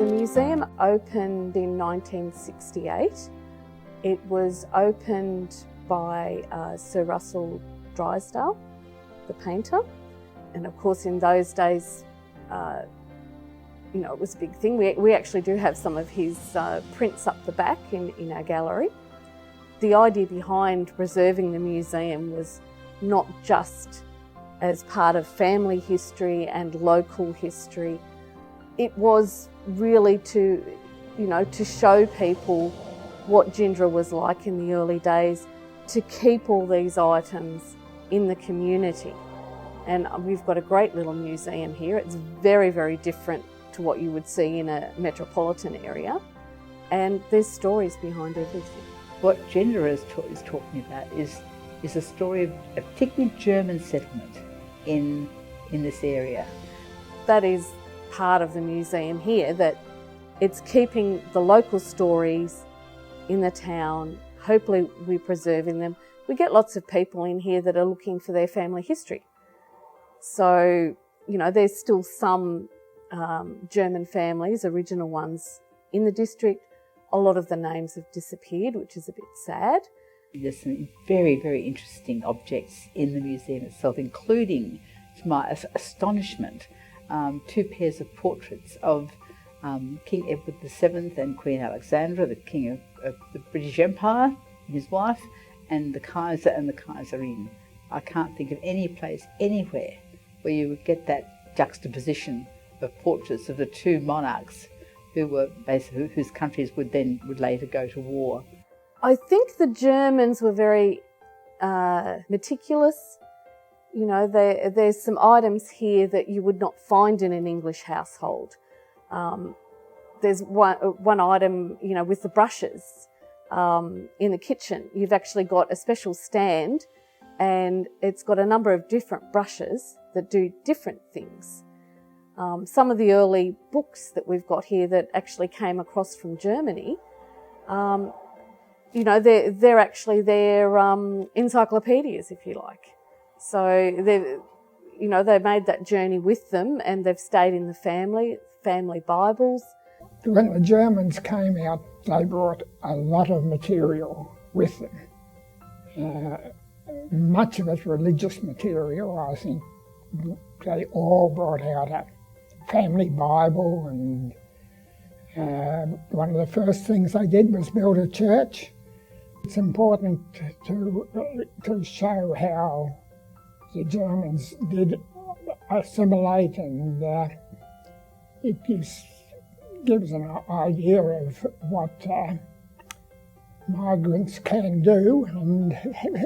The museum opened in 1968. It was opened by Sir Russell Drysdale, the painter. And of course in those days, it was a big thing. We actually do have some of his prints up the back in our gallery. The idea behind preserving the museum was not just as part of family history and local history. It was really to show people what Jindera was like in the early days, to keep all these items in the community. And we've got a great little museum here. It's very, very different to what you would see in a metropolitan area. And there's stories behind everything. What Jindera is talking about is a story of a particularly German settlement in this area. That is part of the museum here, that it's keeping the local stories in the town. Hopefully we're preserving them. We get lots of people in here that are looking for their family history. So, there's still some German families, original ones, in the district. A lot of the names have disappeared, which is a bit sad. There's some very, very interesting objects in the museum itself, including, to my astonishment, 2 pairs of portraits of King Edward VII and Queen Alexandra, the King of the British Empire, his wife, and the Kaiser and the Kaiserin. I can't think of any place anywhere where you would get that juxtaposition of portraits of the 2 monarchs who were basically, whose countries would later go to war. I think the Germans were very meticulous. There's some items here that you would not find in an English household. There's one item, with the brushes in the kitchen. You've actually got a special stand, and it's got a number of different brushes that do different things. Some of the early books that we've got here that actually came across from Germany, they're actually their encyclopedias, if you like. So they made that journey with them, and they've stayed in the family Bibles. When the Germans came out, they brought a lot of material with them. Much of it religious material. I think they all brought out a family Bible, and one of the first things they did was build a church. It's important to show how the Germans did assimilate, and it gives an idea of what migrants can do and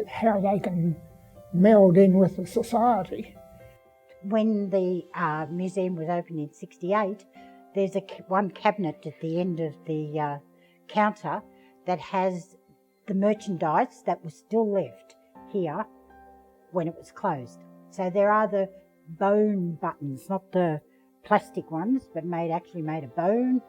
how they can meld in with the society. When the museum was opened in '68, there's one cabinet at the end of the counter that has the merchandise that was still left here when it was closed. So there are the bone buttons, not the plastic ones, but actually made of bone.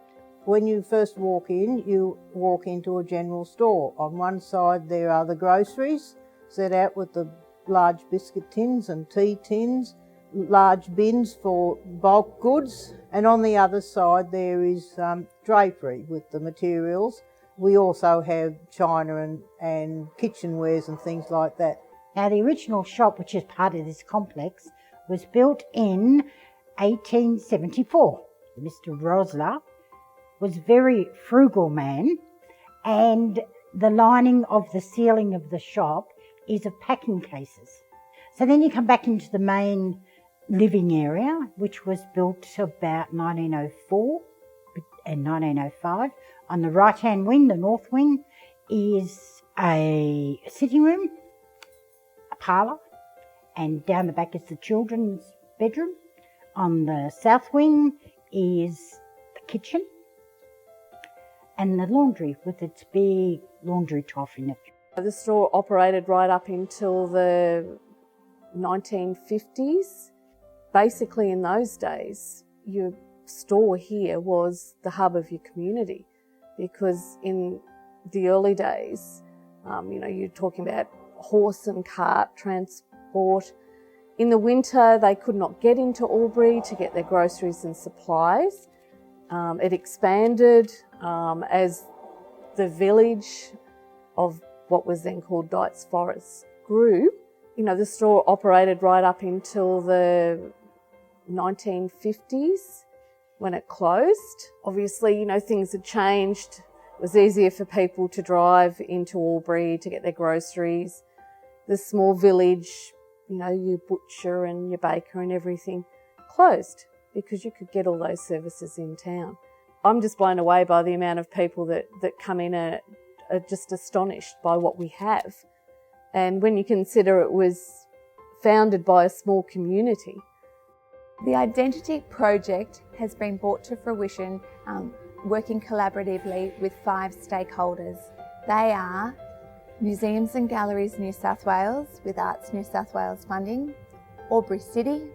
When you first walk in, you walk into a general store. On one side there are the groceries set out with the large biscuit tins and tea tins, large bins for bulk goods, and on the other side there is drapery with the materials. We also have china and kitchenwares and things like that. Now the original shop, which is part of this complex, was built in 1874. Mr. Rosler was a very frugal man, and the lining of the ceiling of the shop is of packing cases. So then you come back into the main living area, which was built about 1904 and 1905. On the right-hand wing, the north wing, is a sitting room, a parlour, and down the back is the children's bedroom. On the south wing is the kitchen and the laundry with its big laundry trough in it. The store operated right up until the 1950s. Basically in those days, your store here was the hub of your community, because in the early days, you're talking about horse and cart transport. In the winter, they could not get into Albury to get their groceries and supplies. It expanded as the village of what was then called Dights Forest grew. You know, the store operated right up until the 1950s when it closed. Obviously, you know, things had changed. It was easier for people to drive into Albury to get their groceries. The small village, you know, your butcher and your baker and everything closed because you could get all those services in town. I'm just blown away by the amount of people that come in and are just astonished by what we have. And when you consider it was founded by a small community. The Identity Project has been brought to fruition working collaboratively with 5 stakeholders. They are Museums and Galleries New South Wales with Arts New South Wales funding, Albury City,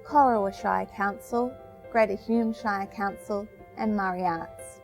Corowa Shire Council, Greater Hume Shire Council and Murray Arts.